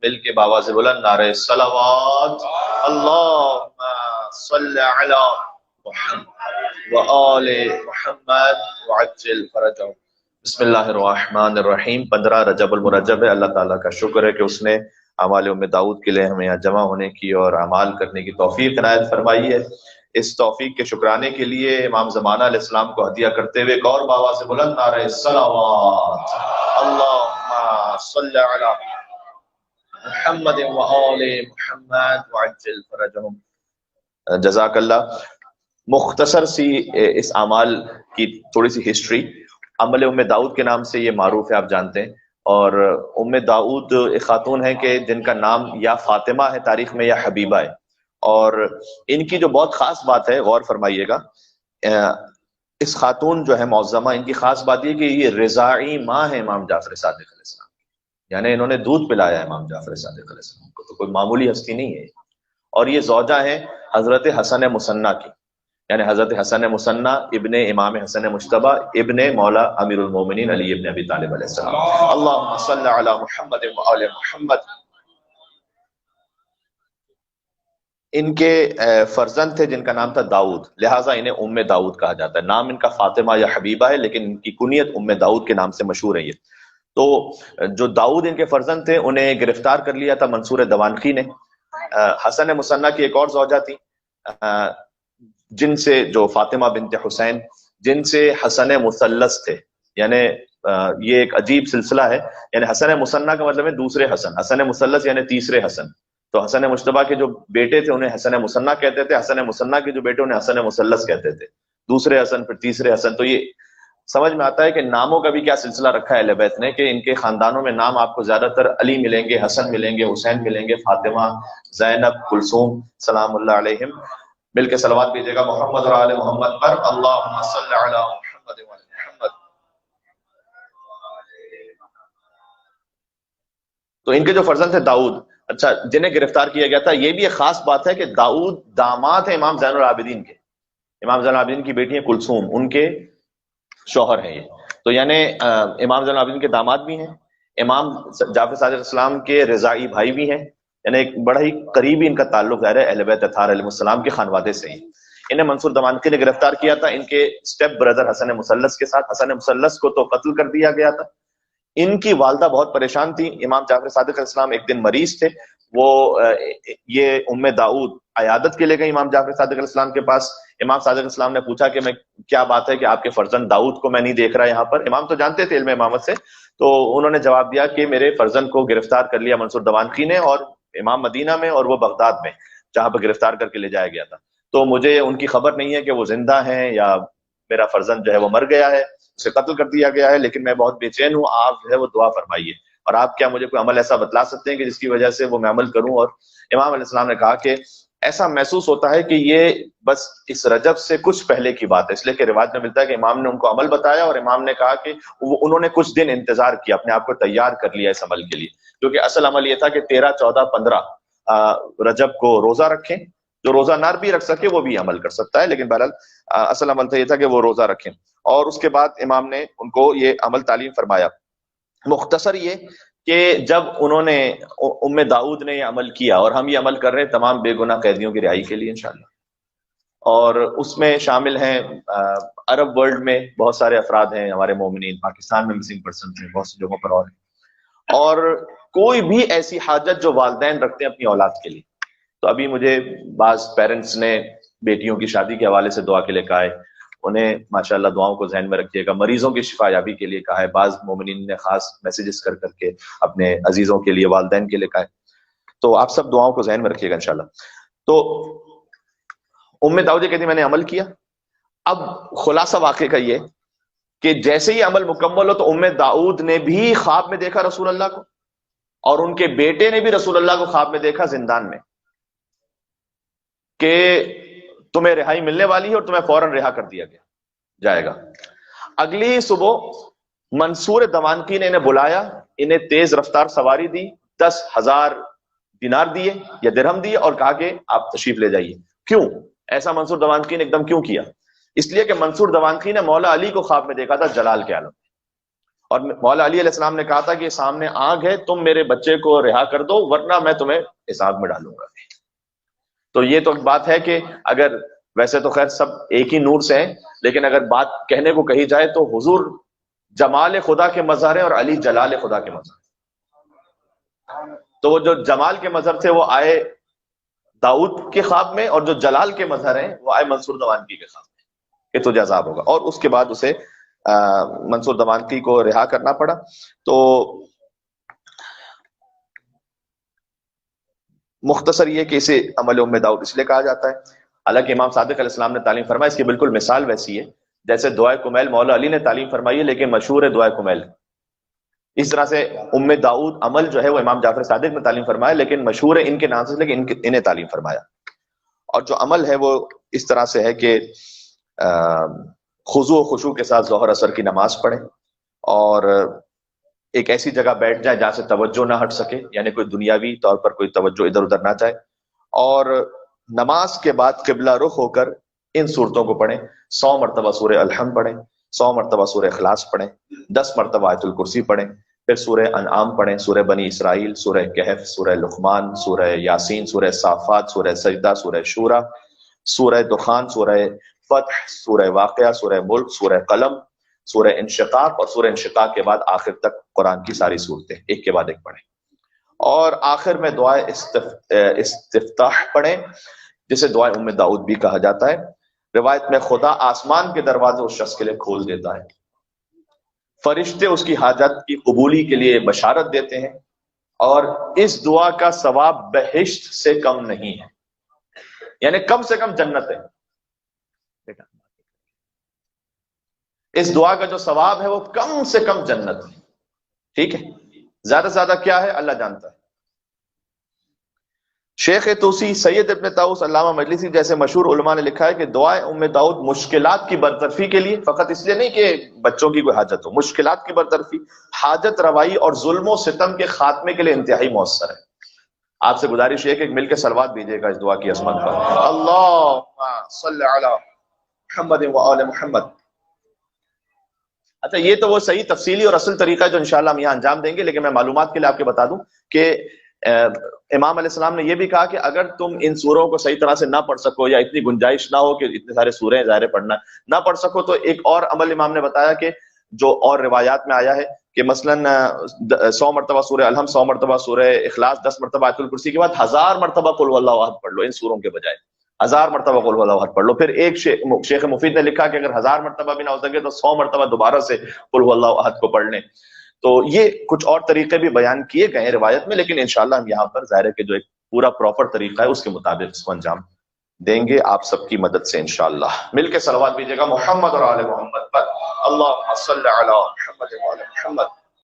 مل کے بابا سے بلند نعرہ صلوات، اللہم صلی علی محمد وآل محمد وعجل فرجہم۔ بسم اللہ الرحمن الرحیم۔ 15 رجب المرجب ہے۔ اللہ تعالیٰ کا شکر ہے کہ اس نے اعمال ام داؤد کے لیے ہمیں یہاں جمع ہونے کی اور اعمال کرنے کی توفیق عنایت فرمائی ہے۔ اس توفیق کے شکرانے کے لیے امام زمانہ علیہ السلام کو ہدیہ کرتے ہوئے ایک اور بابا سے بلند نعرہ صلوات، اللہم صلی علی محمد وآل محمد وعجل فرجہم۔ جزاک اللہ۔ مختصر سی اس اعمال کی تھوڑی سی ہسٹری۔ عمل ام داؤد کے نام سے یہ معروف ہے، آپ جانتے ہیں، اور ام داؤد ایک خاتون ہے کہ جن کا نام یا فاطمہ ہے تاریخ میں یا حبیبہ ہے، اور ان کی جو بہت خاص بات ہے، غور فرمائیے گا، اس خاتون جو ہے معظمہ، ان کی خاص بات یہ کہ یہ رضاعی ماں ہے امام جعفر صادق علیہ السلام، یعنی انہوں نے دودھ پلایا امام جعفر صادق علیہ السلام کو، تو کوئی معمولی ہستی نہیں ہے۔ اور یہ زوجہ ہیں حضرت حسن مثنی کی، یعنی حضرت حسن مثنی ابن امام حسن مجتبی ابن مولا امیر المومنین علی ابن ابی طالب علیہ السلام۔ اللہم صلی علی محمد وآل محمد۔ ان کے فرزند تھے جن کا نام تھا داؤد، لہٰذا انہیں ام داؤد کہا جاتا ہے۔ نام ان کا فاطمہ یا حبیبہ ہے، لیکن ان کی کنیت ام داؤد کے نام سے مشہور ہے یہ۔ تو جو داؤد ان کے فرزند تھے انہیں گرفتار کر لیا تھا منصور دوانقی نے۔ حسن مثنی کی ایک اور زوجہ تھی جن سے، جو فاطمہ بنت حسین، جن سے حسن مثلث تھے، یعنی یہ ایک عجیب سلسلہ ہے، یعنی حسن مثنی کا مطلب ہے دوسرے حسن، حسن مثلث یعنی تیسرے حسن۔ تو حسن مجتبی کے جو بیٹے تھے انہیں حسن مثنی کہتے تھے، حسن مثنی کے جو بیٹے انہیں حسن مثلث کہتے تھے، دوسرے حسن پھر تیسرے حسن۔ تو یہ سمجھ میں آتا ہے کہ ناموں کا بھی کیا سلسلہ رکھا ہے اہل بیت نے، کہ ان کے خاندانوں میں نام آپ کو زیادہ تر علی ملیں گے، حسن ملیں گے، حسین ملیں گے، فاطمہ، زینب، کلثوم سلام اللہ علیہم۔ مل کے صلوات کیجیے گا محمد اور آل محمد پر، اللہم صلی علی محمد و آل محمد۔ تو ان کے جو فرزند تھے داؤد، اچھا، جنہیں گرفتار کیا گیا تھا، یہ بھی ایک خاص بات ہے کہ داؤد داماد ہے امام زین العابدین کے، امام زین العابدین کی بیٹی ہیں کلثوم، ان کے شوہر ہیں یہ۔ تو یعنی امام زین العابدین کے داماد بھی ہیں، امام جعفر صادق السلام کے رضاعی بھائی بھی ہیں، یعنی ایک بڑا ہی قریبی ان کا تعلق ہے اہل بیت اطہار علیہ السلام کے خانوادے سے ہی۔ انہیں منصور دوانقی نے گرفتار کیا تھا ان کے اسٹیپ بردر حسن مثلث کے ساتھ۔ حسن مثلث کو تو قتل کر دیا گیا تھا۔ ان کی والدہ بہت پریشان تھی، امام جعفر صادق علیہ السلام ایک دن مریض تھے، وہ یہ ام داؤد عیادت کے لیے گئے امام جعفر صادق علیہ السلام کے پاس۔ امام صادق علیہ السلام نے پوچھا کہ میں کیا بات ہے کہ آپ کے فرزند داؤد کو میں نہیں دیکھ رہا یہاں پر۔ امام تو جانتے تھے علم امامت سے، تو انہوں نے جواب دیا کہ میرے فرزند کو گرفتار کر لیا منصور دوانقی نے، اور امام مدینہ میں اور وہ بغداد میں، جہاں پہ گرفتار کر کے لے جایا گیا تھا۔ تو مجھے ان کی خبر نہیں ہے کہ وہ زندہ ہیں یا میرا فرزند جو ہے وہ مر گیا ہے، اسے قتل کر دیا گیا ہے، لیکن میں بہت بے چین ہوں، آپ جو ہے وہ دعا فرمائیے، اور آپ کیا مجھے کوئی عمل ایسا بتلا سکتے ہیں کہ جس کی وجہ سے وہ میں عمل کروں؟ اور امام علیہ السلام نے کہا کہ ایسا محسوس ہوتا ہے کہ یہ بس اس رجب سے کچھ پہلے کی بات ہے، اس لیے کہ روایت میں ملتا ہے کہ امام نے ان کو عمل بتایا، اور امام نے کہا کہ انہوں نے کچھ دن انتظار کیا، اپنے آپ کو تیار کر لیا اس عمل کے لیے، کیونکہ اصل عمل یہ تھا کہ 13، 14، 15 رجب کو روزہ رکھیں، جو روزہ نار بھی رکھ سکے وہ بھی عمل کر سکتا ہے، لیکن بہرحال اصل عمل تو یہ تھا کہ وہ روزہ رکھیں۔ اور اس کے بعد امام نے ان کو یہ عمل تعلیم فرمایا۔ مختصر یہ کہ جب انہوں نے، ام داؤد نے یہ عمل کیا، اور ہم یہ عمل کر رہے ہیں تمام بے گناہ قیدیوں کی رہائی کے لیے انشاءاللہ، اور اس میں شامل ہیں عرب ورلڈ میں بہت سارے افراد ہیں ہمارے مومنین، پاکستان میں مسنگ پرسن ہیں بہت سی جگہوں پر، اور کوئی بھی ایسی حاجت جو والدین رکھتے ہیں اپنی اولاد کے لیے۔ تو ابھی مجھے بعض پیرنٹس نے بیٹیوں کی شادی کے حوالے سے دعا کے لیے کہا ہے، انہیں ماشاءاللہ دعاؤں کو ذہن میں رکھیے گا۔ مریضوں کی شفا یابی کے لیے کہا ہے، بعض مومنین نے خاص میسیجز کر کے اپنے عزیزوں کے لیے، والدین کے لیے کہا ہے، تو آپ سب دعاؤں کو ذہن میں رکھیے گا انشاءاللہ۔ تو ام داؤد کہتی میں نے عمل کیا۔ اب خلاصہ واقعے کا یہ کہ جیسے ہی عمل مکمل ہو تو ام داؤد نے بھی خواب میں دیکھا رسول اللہ کو، اور ان کے بیٹے نے بھی رسول اللہ کو خواب میں دیکھا زندان میں، کہ تمہیں رہائی ملنے والی ہے اور تمہیں فوراً رہا کر دیا جائے گا۔ اگلی صبح منصور دوانقی نے انہیں بلایا، انہیں تیز رفتار سواری دی، 10,000 دینار دیے یا درہم دیے، اور کہا کہ آپ تشریف لے جائیے۔ کیوں ایسا منصور دوانقی نے ایک دم کیوں کیا؟ اس لیے کہ منصور دوانقی نے مولا علی کو خواب میں دیکھا تھا جلال کے عالم میں، اور مولا علی علیہ السلام نے کہا تھا کہ سامنے آگ ہے، تم میرے بچے کو رہا کر دو ورنہ میں تمہیں اس آگ میں ڈالوں گا۔ تو یہ تو بات ہے کہ اگر ویسے تو خیر سب ایک ہی نور سے ہیں، لیکن اگر بات کہنے کو کہی جائے تو حضور جمال خدا کے مظہر ہیں اور علی جلال خدا کے مظہر ہیں۔ تو وہ جو جمال کے مظہر تھے وہ آئے داؤد کے خواب میں، اور جو جلال کے مظہر ہیں وہ آئے منصور دوانکی کے خواب میں کہ تجھے عذاب ہوگا، اور اس کے بعد اسے منصور دوانکی کو رہا کرنا پڑا۔ تو مختصر یہ کہ اسے عمل ام داؤد اس لیے کہا جاتا ہے۔ حالانکہ امام صادق علیہ السلام نے تعلیم فرمایا، اس کی بالکل مثال ویسی ہے جیسے دعائے کمیل مولا علی نے تعلیم فرمائی ہے، لیکن مشہور ہے دعائے کمیل۔ اس طرح سے ام داؤد عمل جو ہے وہ امام جعفر صادق نے تعلیم فرمایا، لیکن مشہور ہے ان کے نام سے، لیکن انہیں تعلیم فرمایا۔ اور جو عمل ہے وہ اس طرح سے ہے کہ خضوع و خشوع کے ساتھ ظہر اثر کی نماز پڑھیں، اور ایک ایسی جگہ بیٹھ جائے جہاں سے توجہ نہ ہٹ سکے، یعنی کوئی دنیاوی طور پر کوئی توجہ ادھر ادھر نہ جائے، اور نماز کے بعد قبلہ رخ ہو کر ان صورتوں کو پڑھیں۔ 100 مرتبہ سورہ الحمد پڑھیں، 100 مرتبہ سورہ اخلاص پڑھیں، 10 مرتبہ آیت الکرسی پڑھیں، پھر سورہ انعام پڑھیں، سورہ بنی اسرائیل، سورہ کہف، سورہ لقمان، سورہ یاسین، سورہ صافات، سورہ سجدہ، سورہ شورى، سورہ دخان، سورہ فتح، سورہ واقعہ، سورہ ملک، سورہ قلم، سورہ انشقاق، اور سورہ انشقاق کے بعد آخر تک قرآن کی ساری صورتیں ایک کے بعد ایک پڑھیں، اور آخر میں دعائے استفتاح پڑھیں جسے دعائے ام داؤد بھی کہا جاتا ہے۔ روایت میں خدا آسمان کے دروازے اس شخص کے لیے کھول دیتا ہے، فرشتے اس کی حاجت کی قبولی کے لیے بشارت دیتے ہیں، اور اس دعا کا ثواب بہشت سے کم نہیں ہے، یعنی کم سے کم جنت ہے۔ اس دعا کا جو ثواب ہے وہ کم سے کم جنت ہے، ٹھیک ہے، زیادہ سے زیادہ کیا ہے اللہ جانتا ہے۔ شیخ توسی، سید ابن طاؤس، علامہ مجلسی جیسے مشہور علماء نے لکھا ہے کہ دعائے ام داؤد مشکلات کی برطرفی کے لیے، فقط اس لیے نہیں کہ بچوں کی کوئی حاجت ہو، مشکلات کی برطرفی، حاجت روائی اور ظلم و ستم کے خاتمے کے لیے انتہائی مؤثر ہے۔ آپ سے گزارش ہے کہ مل کے صلوات دیجیے گا اس دعا کی عظمت پر۔ اللہم صلی علی محمد و آل محمد۔ اچھا، یہ تو وہ صحیح تفصیلی اور اصل طریقہ ہے جو انشاءاللہ ہم یہاں انجام دیں گے، لیکن میں معلومات کے لیے آپ کے بتا دوں کہ امام علیہ السلام نے یہ بھی کہا کہ اگر تم ان سوروں کو صحیح طرح سے نہ پڑھ سکو، یا اتنی گنجائش نہ ہو کہ اتنے سارے سورے ظاہر پڑھنا نہ پڑھ سکو، تو ایک اور عمل امام نے بتایا کہ جو اور روایات میں آیا ہے کہ مثلاً 100 مرتبہ سورہ الحمد، 100 مرتبہ سورہ اخلاص، 10 مرتبہ آیت الکرسی کے بعد 1000 مرتبہ قل هو اللہ احد پڑھ لو، ان سوروں کے بجائے 1000 مرتبہ قل هو اللہ احد پڑھ لو۔ پھر ایک شیخ مفید نے لکھا کہ اگر 1000 مرتبہ بھی نہ ہو سکے تو 100 مرتبہ دوبارہ سے قل هو اللہ احد کو پڑھ لیں۔ تو یہ کچھ اور طریقے بھی بیان کیے گئے ہیں روایت میں، لیکن انشاءاللہ ہم یہاں پر ظاہر ہے کہ جو ایک پورا پراپر طریقہ ہے اس کے مطابق اس کو انجام دیں گے آپ سب کی مدد سے انشاءاللہ۔ مل کے صلوات دیجیے گا محمد اور آل محمد پر۔ اللہم صلی علی محمد و آل محمد۔